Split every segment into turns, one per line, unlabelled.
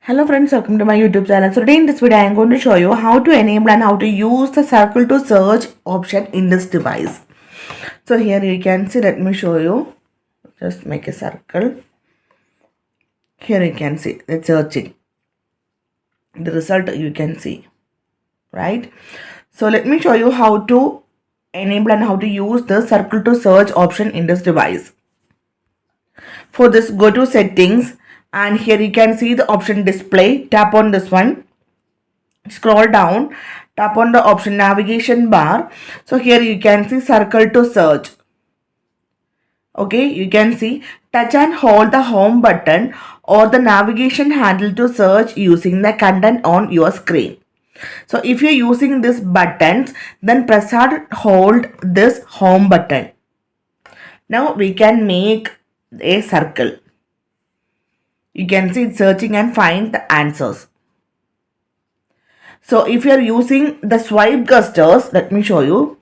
Hello friends, welcome to my YouTube channel. So today in this video I am going to show you how to enable and how to use the circle to search option in this device. So here you can see, let me show you. Just make a circle. Here you can see it's searching. The result you can see, right? So let me show you how to enable and how to use the circle to search option in this device. For this, go to settings and here you can see the option display. Tap on this one. Scroll down, tap on the option navigation bar. So here you can see circle to search. Okay, you can see touch and hold the home button or the navigation handle to search using the content on your screen. So if you're using these buttons, then press and hold this home button. Now we can make a circle. You can see it's searching and find the answers. So if you are using the swipe gestures, let me show you.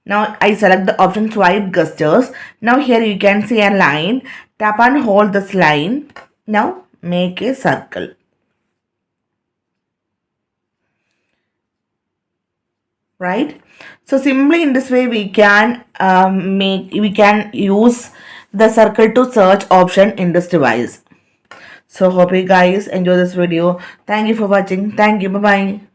Now I select the option swipe gestures. Now here you can see a line. Tap and hold this line. Now make a circle. Right? So simply in this way we can use the circle to search option in this device. So hope you guys enjoy this video. Thank you for watching. Thank you. Bye bye.